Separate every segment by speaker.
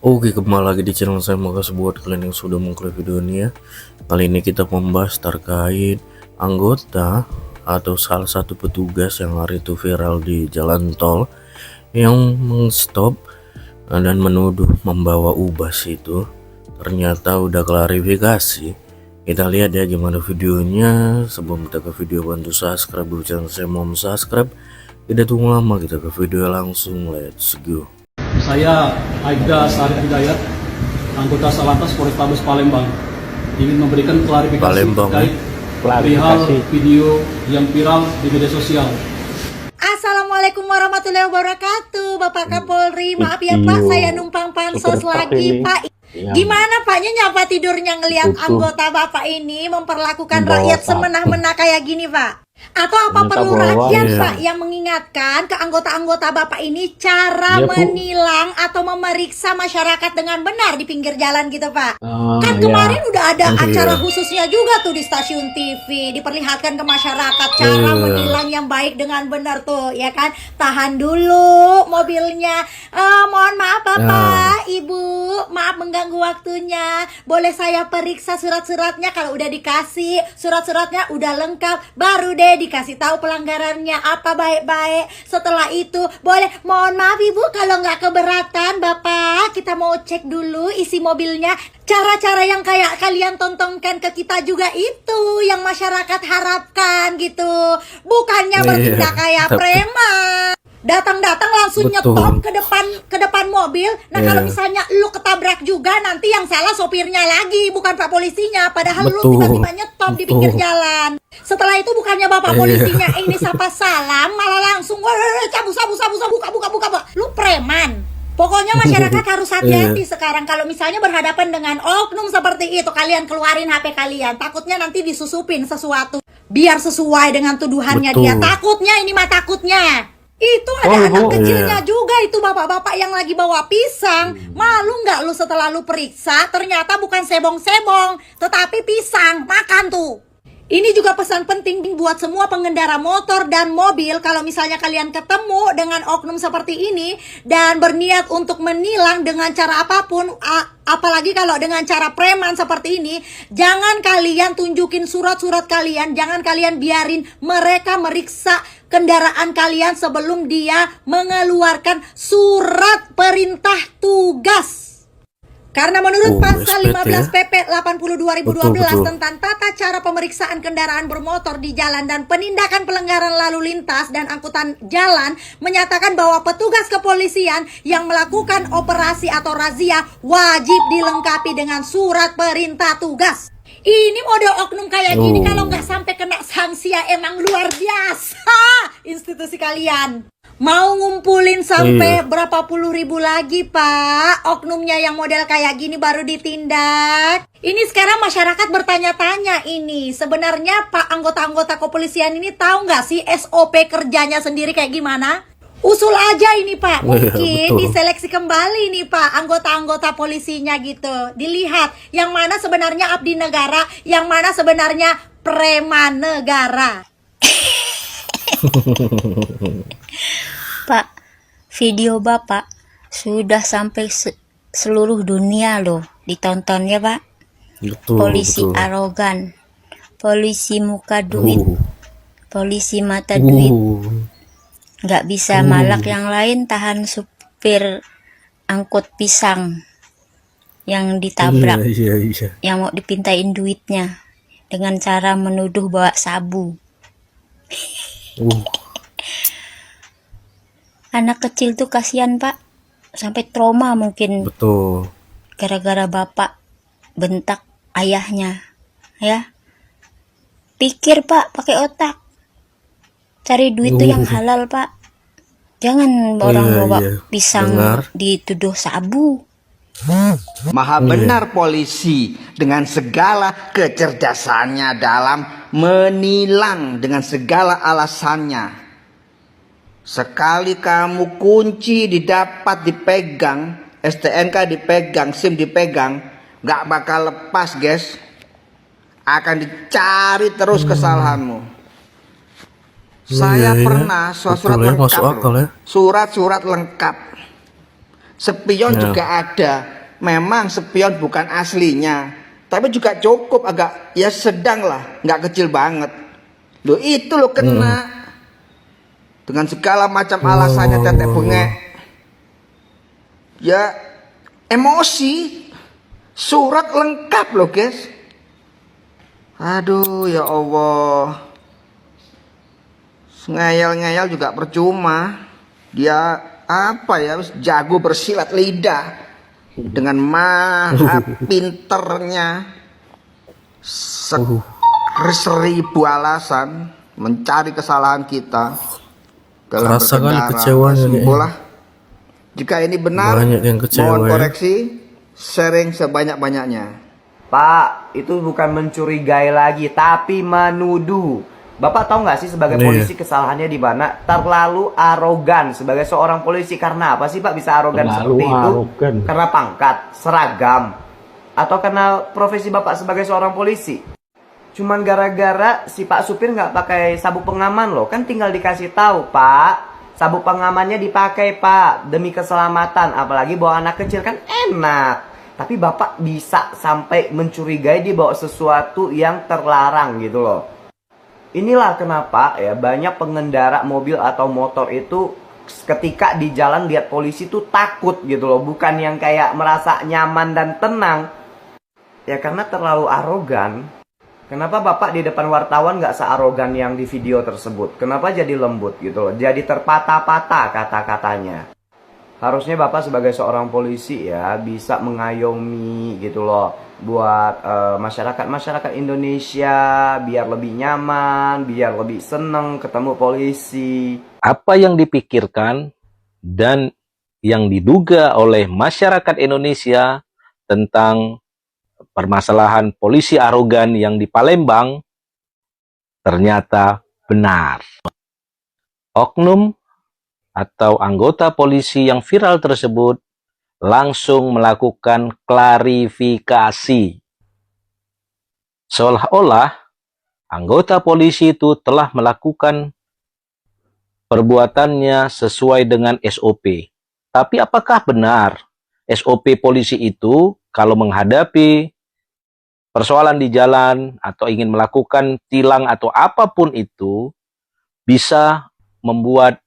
Speaker 1: Oke, kembali lagi di channel saya. Makasih buat kalian yang sudah mengklik video ini ya. Kali ini kita membahas terkait anggota atau salah satu petugas yang hari itu viral di jalan tol yang mengstop dan menuduh membawa ubas itu. Ternyata udah klarifikasi. Kita lihat ya gimana videonya. Sebelum kita ke video, bantu subscribe dulu channel saya. Mau subscribe, tidak tunggu lama, kita ke video langsung. Let's go.
Speaker 2: Saya Aibda Sarif Hidayat, anggota Salantas Polrestabes Palembang, ingin memberikan klarifikasi
Speaker 1: Palembang,
Speaker 2: terkait perihal video yang viral di media sosial.
Speaker 3: Assalamualaikum warahmatullahi wabarakatuh, Bapak Kapolri. Maaf ya Pak, saya numpang pansos lagi Pak. Gimana Paknya nyapa tidurnya ngelihat anggota Bapak ini memperlakukan rakyat semena-mena kayak gini Pak? Atau apa perlu rakyat Pak yang mengingatkan ke anggota-anggota Bapak ini cara menilang atau memeriksa masyarakat dengan benar di pinggir jalan gitu Pak? Kan kemarin udah ada acara khususnya juga tuh di stasiun TV, diperlihatkan ke masyarakat cara menilang yang baik dengan benar tuh, ya kan? Tahan dulu mobilnya. Mohon maaf Bapak, Ibu, maaf mengganggu waktunya. Boleh saya periksa surat-suratnya? Kalau udah dikasih surat-suratnya udah lengkap, baru deh dikasih tahu pelanggarannya apa baik-baik. Setelah itu boleh, mohon maaf Ibu kalau nggak keberatan Bapak, kita mau cek dulu isi mobilnya. Cara-cara yang kayak kalian tontonkan ke kita juga itu yang masyarakat harapkan gitu. Bukannya bertindak kayak preman. Datang-datang langsung nyetop ke depan mobil. Nah kalau misalnya lu ketabrak juga, nanti yang salah sopirnya lagi, bukan pak polisinya. Padahal lu tiba-tiba nyetop di pinggir jalan. Setelah itu bukannya bapak polisinya ini sapa salam, malah langsung sabu buka. Lu preman. Pokoknya masyarakat harus hati-hati sekarang kalau misalnya berhadapan dengan oknum seperti itu. Kalian keluarin HP kalian, takutnya nanti disusupin sesuatu biar sesuai dengan tuduhannya dia. Takutnya ini mah takutnya. Itu ada anak kecilnya juga itu, bapak-bapak yang lagi bawa pisang. Malu nggak lu setelah lu periksa ternyata bukan sebong-sebong tetapi pisang, makan tuh. Ini juga pesan penting buat semua pengendara motor dan mobil. Kalau misalnya kalian ketemu dengan oknum seperti ini dan berniat untuk menilang dengan cara apapun, apalagi kalau dengan cara preman seperti ini, jangan kalian tunjukin surat-surat kalian. Jangan kalian biarin mereka meriksa kendaraan kalian sebelum dia mengeluarkan surat perintah tugas. Karena menurut pasal 15 PP 80 2012 tentang tata cara pemeriksaan kendaraan bermotor di jalan dan penindakan pelanggaran lalu lintas dan angkutan jalan, menyatakan bahwa petugas kepolisian yang melakukan operasi atau razia wajib dilengkapi dengan surat perintah tugas. Ini mode oknum kayak gini kalau nggak sampai kena sanksi ya emang luar biasa institusi kalian. Mau ngumpulin sampai berapa puluh ribu lagi Pak, oknumnya yang model kayak gini baru ditindak. Ini sekarang masyarakat bertanya-tanya ini, sebenarnya Pak anggota-anggota kepolisian ini tahu nggak sih SOP kerjanya sendiri kayak gimana? Usul aja ini Pak, mungkin diseleksi kembali nih Pak anggota-anggota polisinya gitu. Dilihat yang mana sebenarnya abdi negara, yang mana sebenarnya preman negara.
Speaker 4: Pak, video Bapak sudah sampai seluruh dunia loh ditonton ya Pak. Polisi arogan, polisi muka duit, polisi mata duit. Nggak bisa malak yang lain tahan supir angkut pisang yang ditabrak, yang mau dipintain duitnya dengan cara menuduh bawa sabu. Anak kecil tuh kasihan Pak, sampai trauma mungkin. Gara-gara bapak bentak ayahnya, ya. Pikir Pak, pakai otak. Cari duit tuh yang halal Pak. Jangan orang bawa pisang dituduh sabu.
Speaker 5: Maha benar polisi dengan segala kecerdasannya dalam menilang dengan segala alasannya. Sekali kamu kunci didapat dipegang, STNK dipegang, SIM dipegang, gak bakal lepas guys. Akan dicari terus kesalahanmu. Saya pernah surat-surat lengkap, surat-surat lengkap Spion juga ada. Memang spion bukan aslinya, tapi juga cukup agak ya sedang lah, nggak kecil banget. Loh itu lo kena dengan segala macam alasannya tetek bengek. Ya emosi, surat lengkap loh guys. Aduh ya Allah, ngeyel-ngeyel juga percuma. Dia apa ya, jago bersilat lidah dengan maha pinternya. Seribu alasan mencari kesalahan kita dalam
Speaker 1: Rasa kali
Speaker 5: berkendara.
Speaker 1: kecewanya nih.
Speaker 5: Simpulah. Jika ini benar,
Speaker 1: Banyak yang kecewa,
Speaker 5: mohon
Speaker 1: ya.
Speaker 5: koreksi, sharing sebanyak-banyaknya.
Speaker 6: Pak, itu bukan mencurigai lagi, tapi menuduh. Bapak tahu nggak sih sebagai
Speaker 1: Iya.
Speaker 6: polisi kesalahannya di mana? Terlalu arogan sebagai seorang polisi. Karena apa sih Pak bisa arogan seperti itu? Karena pangkat, seragam, atau karena profesi Bapak sebagai seorang polisi? Cuman gara-gara si Pak supir nggak pakai sabuk pengaman loh. Kan tinggal dikasih tahu, Pak, sabuk pengamannya dipakai Pak, demi keselamatan. Apalagi bawa anak kecil kan enak. Tapi Bapak bisa sampai mencurigai dia bawa sesuatu yang terlarang gitu loh. Inilah kenapa ya banyak pengendara mobil atau motor itu ketika di jalan lihat polisi tuh takut gitu loh. Bukan yang kayak merasa nyaman dan tenang. Ya karena terlalu arogan. Kenapa Bapak di depan wartawan nggak searogan yang di video tersebut? Kenapa jadi lembut gitu loh? Jadi terpatah-patah kata-katanya. Harusnya Bapak sebagai seorang polisi ya bisa mengayomi gitu loh buat masyarakat Indonesia biar lebih nyaman, biar lebih seneng ketemu polisi.
Speaker 7: Apa yang dipikirkan dan yang diduga oleh masyarakat Indonesia tentang permasalahan polisi arogan yang di Palembang ternyata benar. Oknum atau anggota polisi yang viral tersebut langsung melakukan klarifikasi. Seolah-olah anggota polisi itu telah melakukan perbuatannya sesuai dengan SOP. Tapi apakah benar SOP polisi itu kalau menghadapi persoalan di jalan atau ingin melakukan tilang atau apapun itu bisa membuat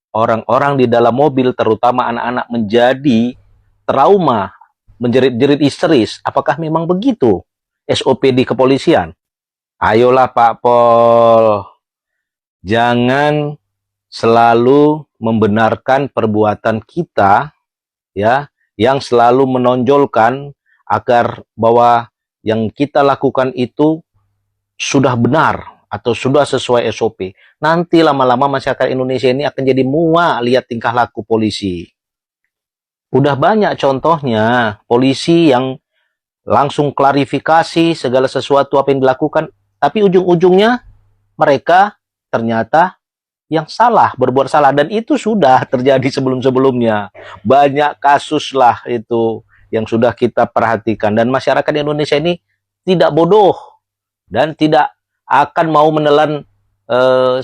Speaker 7: orang-orang di dalam mobil, terutama anak-anak, menjadi trauma, menjerit-jerit histeris? Apakah memang begitu SOP di kepolisian? Ayolah Pak Pol, jangan selalu membenarkan perbuatan kita ya, yang selalu menonjolkan agar bahwa yang kita lakukan itu sudah benar atau sudah sesuai SOP. Nanti lama-lama masyarakat Indonesia ini akan jadi muak lihat tingkah laku polisi. Udah banyak contohnya polisi yang langsung klarifikasi segala sesuatu apa yang dilakukan, tapi ujung-ujungnya mereka ternyata yang salah, berbuat salah. Dan itu sudah terjadi sebelum-sebelumnya. Banyak kasus lah itu yang sudah kita perhatikan. Dan masyarakat Indonesia ini tidak bodoh dan tidak akan mau menelan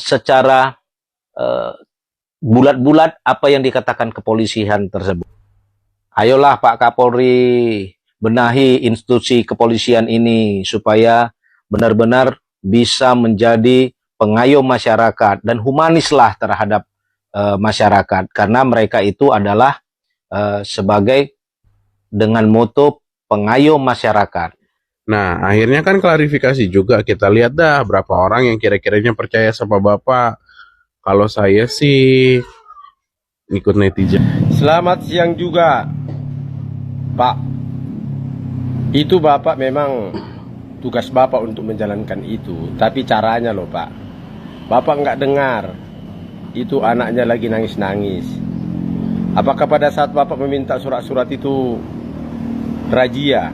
Speaker 7: secara bulat-bulat apa yang dikatakan kepolisian tersebut. Ayolah Pak Kapolri, benahi institusi kepolisian ini supaya benar-benar bisa menjadi pengayom masyarakat dan humanislah terhadap masyarakat, karena mereka itu adalah sebagai dengan moto pengayom masyarakat.
Speaker 8: Nah, akhirnya kan klarifikasi juga. Kita lihat dah berapa orang yang kira-kiranya percaya sama Bapak. Kalau saya sih ikut netizen.
Speaker 9: Selamat siang juga, Pak. Itu Bapak memang tugas Bapak untuk menjalankan itu. Tapi caranya loh Pak. Bapak nggak dengar. Itu anaknya lagi nangis-nangis. Apakah pada saat Bapak meminta surat-surat itu razia?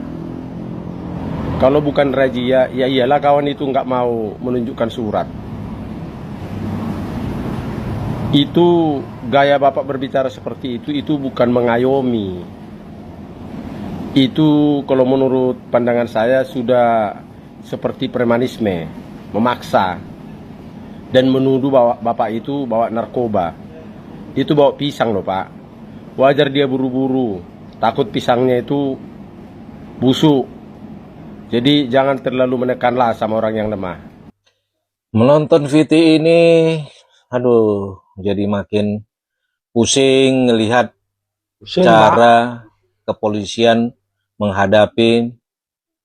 Speaker 9: Kalau bukan razia, ya iyalah kawan itu nggak mau menunjukkan surat. Itu gaya Bapak berbicara seperti itu bukan mengayomi. Itu kalau menurut pandangan saya sudah seperti premanisme, memaksa. Dan menuduh bahwa Bapak itu bawa narkoba. Itu bawa pisang loh Pak. wajar dia buru-buru. Takut pisangnya itu busuk. Jadi jangan terlalu menekanlah sama orang yang lemah.
Speaker 7: Menonton VT ini, aduh, jadi makin pusing ngelihat cara kepolisian menghadapi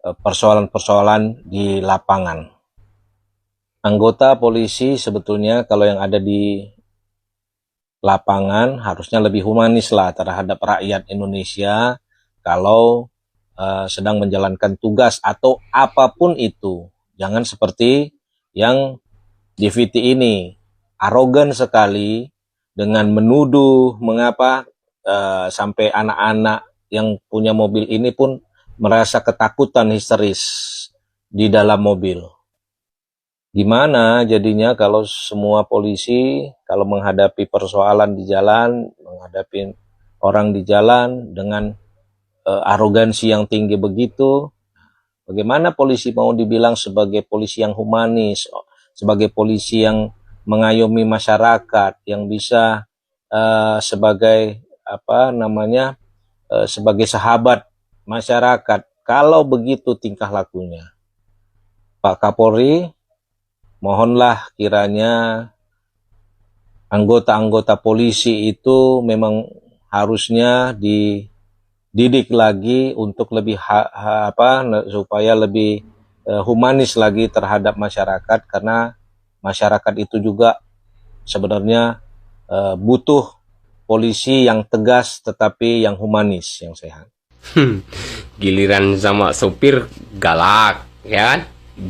Speaker 7: persoalan-persoalan di lapangan. Anggota polisi sebetulnya kalau yang ada di lapangan harusnya lebih humanis lah terhadap rakyat Indonesia kalau sedang menjalankan tugas atau apapun itu. Jangan seperti yang di VT ini, arogan sekali dengan menuduh mengapa sampai anak-anak yang punya mobil ini pun merasa ketakutan histeris di dalam mobil. Gimana jadinya kalau semua polisi kalau menghadapi persoalan di jalan, menghadapi orang di jalan dengan arogansi yang tinggi begitu, bagaimana polisi mau dibilang sebagai polisi yang humanis, sebagai polisi yang mengayomi masyarakat, yang bisa sebagai sebagai sahabat masyarakat, kalau begitu tingkah lakunya. Pak Kapolri, mohonlah kiranya anggota-anggota polisi itu memang harusnya dididik lagi untuk lebih supaya lebih humanis lagi terhadap masyarakat, karena masyarakat itu juga sebenarnya butuh polisi yang tegas tetapi yang humanis, yang sehat.
Speaker 10: Giliran sama sopir galak, ya kan?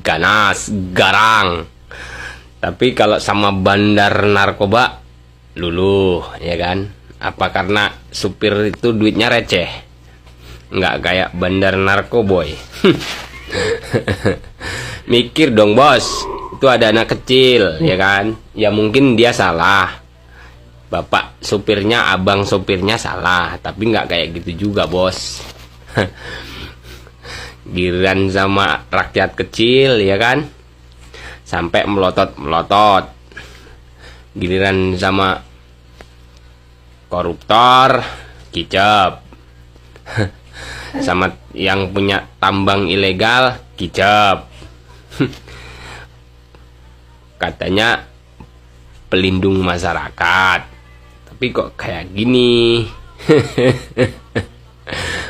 Speaker 10: Ganas, garang. Tapi kalau sama bandar narkoba luluh, ya kan? Apa karena supir itu duitnya receh? Nggak kayak bandar narkoboy. Mikir dong bos, itu ada anak kecil, ya kan? Ya mungkin dia salah. Bapak supirnya, abang supirnya salah, tapi nggak kayak gitu juga bos. Giliran sama rakyat kecil, ya kan? Sampai melotot-melotot. Giliran sama koruptor, kicap. Sama yang punya tambang ilegal, kicap. Katanya pelindung masyarakat, tapi kok kayak gini.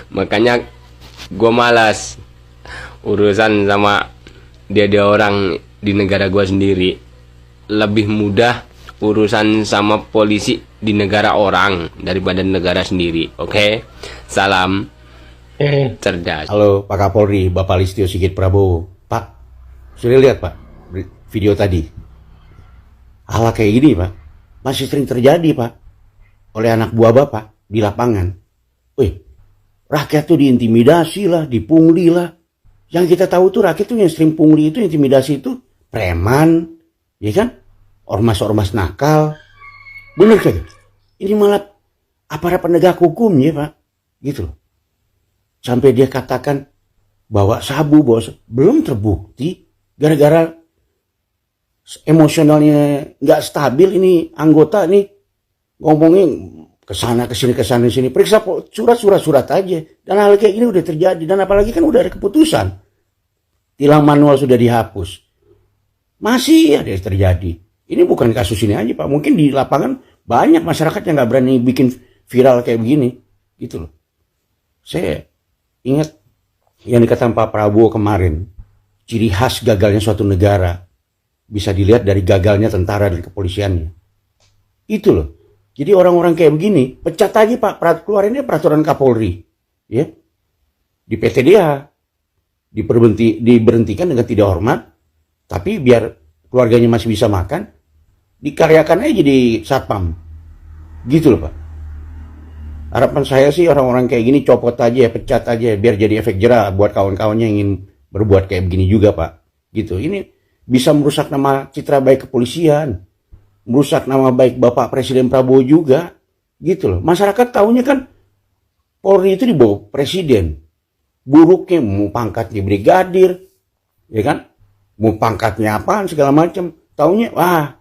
Speaker 10: Makanya gue malas urusan sama dia orang di negara gue sendiri. Lebih mudah urusan sama polisi di negara orang daripada negara sendiri. Oke? Salam cerdas.
Speaker 11: Halo Pak Kapolri, Bapak Listio Sigit Prabowo. Pak, sudah lihat Pak video tadi? Hal kayak gini Pak masih sering terjadi Pak oleh anak buah Bapak di lapangan. Wih, rakyat tuh diintimidasi lah, dipungli lah. Yang kita tahu tuh rakyat tuh yang sering pungli itu, intimidasi itu preman, ya kan? Ormas-ormas nakal. Bener kan? Ini malah aparat penegak hukumnya Pak, gitu loh. Sampai dia katakan bawa sabu bos, belum terbukti, gara-gara emosionalnya nggak stabil ini anggota nih, ngomongnya kesana kesini sini, periksa surat aja. Dan hal kayak gini udah terjadi, dan apalagi kan udah ada keputusan tilang manual sudah dihapus, masih ada yang terjadi. Ini bukan kasus ini aja Pak, mungkin di lapangan banyak masyarakat yang nggak berani bikin viral kayak begini, gitu loh. Saya ingat yang dikatakan Pak Prabowo kemarin, ciri khas gagalnya suatu negara bisa dilihat dari gagalnya tentara dan kepolisiannya. Itu loh. Jadi orang-orang kayak begini, pecat aja Pak, keluarinnya peraturan Kapolri, ya, di PTDH, diberhentikan dengan tidak hormat, tapi biar keluarganya masih bisa makan, dikaryakan aja jadi satpam, gitu loh Pak. Harapan saya sih orang-orang kayak gini copot aja, pecat aja, biar jadi efek jerah buat kawan-kawannya yang ingin berbuat kayak begini juga Pak, gitu. Ini bisa merusak nama citra baik kepolisian, merusak nama baik Bapak Presiden Prabowo juga, gitu loh. Masyarakat tahunya kan Polri itu di bawah Presiden, buruknya mau pangkatnya brigadir, ya kan, mau pangkatnya apaan segala macam, tahunya wah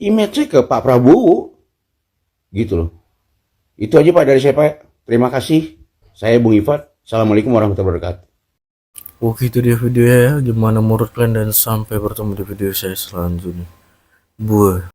Speaker 11: image-nya ke Pak Prabowo, gitu loh. Itu aja Pak dari saya Pak. Terima kasih. Saya Bung Ifat. Assalamualaikum warahmatullahi wabarakatuh.
Speaker 1: Oke, itu dia videonya ya. Gimana menurut kalian, dan sampai bertemu di video saya selanjutnya. Buah.